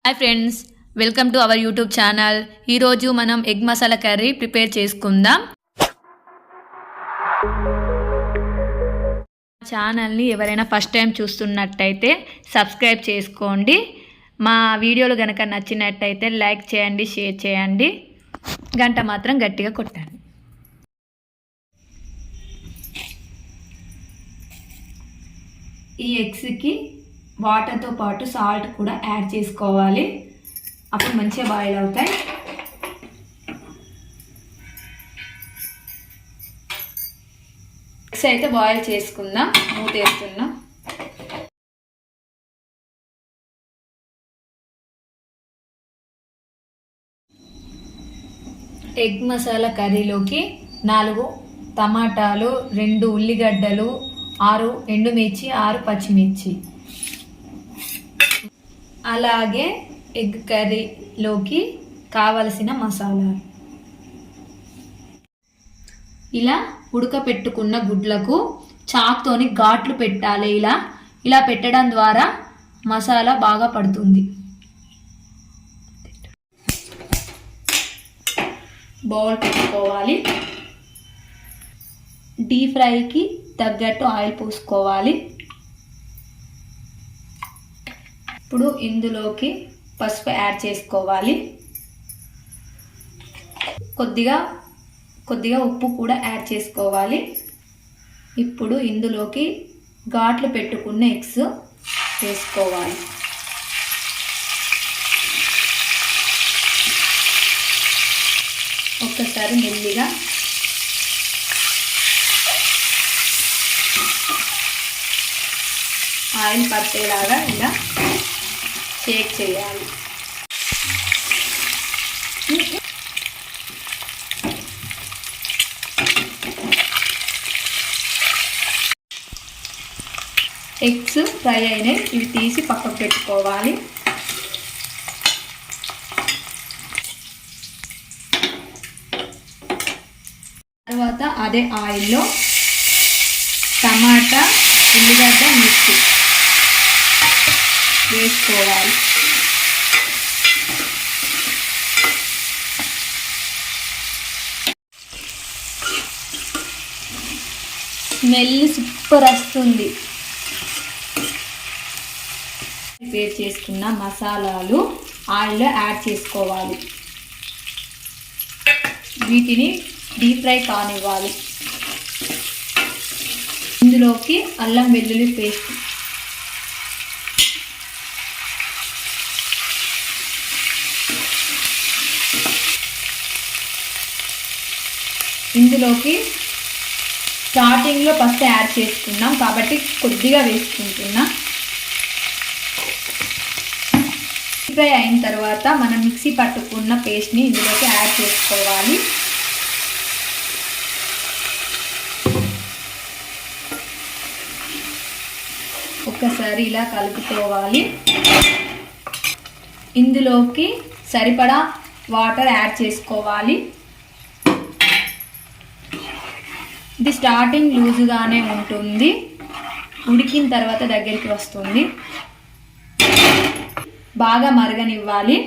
Hi friends, welcome to our YouTube channel. ఈరోజు మనం egg masala curry prepare చేసుకుందాం. ఛానల్ని ఎవరైనా ఫస్ట్ టైం చూస్తున్నట్టయితే సబ్స్క్రైబ్ చేసుకోండి. మా వీడియోలు కనుక నచ్చినట్టయితే లైక్ చేయండి, షేర్ చేయండి, గంట మాత్రం గట్టిగా కొట్టండి. ఈ ఎగ్స్కి వాటర్తో పాటు సాల్ట్ కూడా యాడ్ చేసుకోవాలి, అప్పుడు మంచిగా బాయిల్ అవుతాయి. ఎగ్స్ అయితే బాయిల్ చేసుకుందాం. మూత వేస్తున్నాం. ఎగ్ మసాలా కర్రీలోకి 4 టమాటాలు, 2 ఉల్లిగడ్డలు, 6 ఎండుమిర్చి, 6 పచ్చిమిర్చి, అలాగే ఎగ్ కర్రీలోకి కావలసిన మసాలా. ఇలా ఉడకపెట్టుకున్న గుడ్లకు చాక్తోని ఘాట్లు పెట్టాలి. ఇలా పెట్టడం ద్వారా మసాలా బాగా పడుతుంది. బౌల్ పెట్టుకోవాలి. డీప్ ఫ్రైకి తగ్గట్టు ఆయిల్ పోసుకోవాలి. ఇప్పుడు ఇందులోకి పసుపు యాడ్ చేసుకోవాలి. కొద్దిగా ఉప్పు కూడా యాడ్ చేసుకోవాలి. ఇప్పుడు ఇందులోకి ఘాట్లు పెట్టుకున్న ఎగ్స్ వేసుకోవాలి. ఒక్కసారి మెల్లిగా ఆయిల్ పట్టేలాగా ఇలా షేక్ చేయాలి. ఎగ్స్ ఫ్రై అయినాయి, ఇవి తీసి పక్కకు పెట్టుకోవాలి. తర్వాత అదే ఆయిల్లో టమాటా, ఉల్లిగడ్డ, మిర్చి వేసుకోవాలి. స్మెల్ సూపర్ వస్తుంది. ప్రిపేర్ చేసుకున్న మసాలాలు ఆయిల్లో యాడ్ చేసుకోవాలి. వీటిని డీప్ ఫ్రై కానివ్వాలి. ఇందులోకి అల్లం వెల్లుల్లి పేస్ట్, ఇందులోకి స్టార్టింగ్లో పసుపు యాడ్ చేసుకున్నాం కాబట్టి కొద్దిగా వేసుకుంటున్నా. ఫ్రై అయిన తర్వాత మనం మిక్సీ పట్టుకున్న పేస్ట్ని ఇందులోకి యాడ్ చేసుకోవాలి. ఒక్కసారి ఇలా కలుపుకోవాలి. ఇందులోకి సరిపడా వాటర్ యాడ్ చేసుకోవాలి. ఇది స్టార్టింగ్ లూజుగానే ఉంటుంది, ఉడికిన తర్వాత దగ్గరికి వస్తుంది. బాగా మరగనివ్వాలి.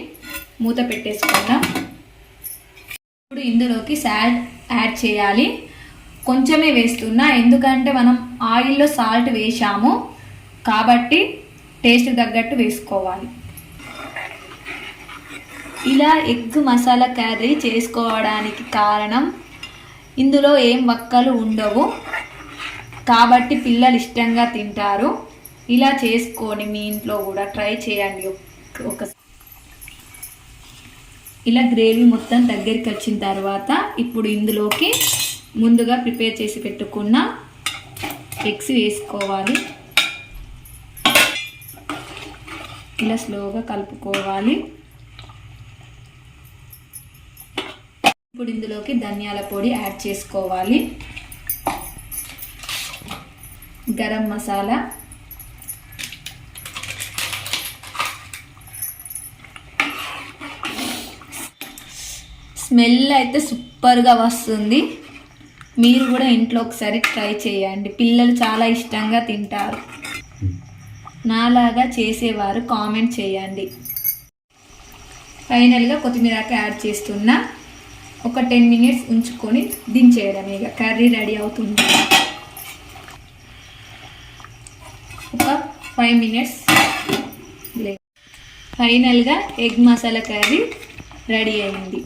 మూత పెట్టేసుకుందాం. ఇప్పుడు ఇందులోకి సాల్ట్ యాడ్ చేయాలి. కొంచెమే వేస్తున్నా, ఎందుకంటే మనం ఆయిల్లో సాల్ట్ వేసాము కాబట్టి టేస్ట్ తగ్గట్టు వేసుకోవాలి. ఇలా ఎగ్ మసాలా కర్రీ చేసుకోవడానికి కారణం ఇందులో ఏం వక్కలు ఉండవు కాబట్టి పిల్లలు ఇష్టంగా తింటారు. ఇలా చేసుకొని మీ ఇంట్లో కూడా ట్రై చేయండి. ఇలా గ్రేవీ మొత్తం దగ్గరికి వచ్చిన తర్వాత ఇప్పుడు ఇందులోకి ముందుగా ప్రిపేర్ చేసి పెట్టుకున్న ఎగ్స్ వేసుకోవాలి. ఇలా స్లోగా కలుపుకోవాలి. ఇప్పుడు ఇందులోకి ధనియాల పొడి యాడ్ చేసుకోవాలి. గరం మసాలా, స్మెల్ అయితే సూపర్గా వస్తుంది. మీరు కూడా ఇంట్లో ఒకసారి ట్రై చేయండి. పిల్లలు చాలా ఇష్టంగా తింటారు. నాలాగా చేసేవారు కామెంట్ చేయండి. ఫైనల్గా కొత్తిమీరకు యాడ్ చేస్తున్నా. ఒక 10 మినిట్స్ ఉంచుకొని దించేయడం. ఇక కర్రీ రెడీ అవుతుంది. ఒక 5 మినిట్స్. ఫైనల్గా ఎగ్ మసాలా కర్రీ రెడీ అయింది.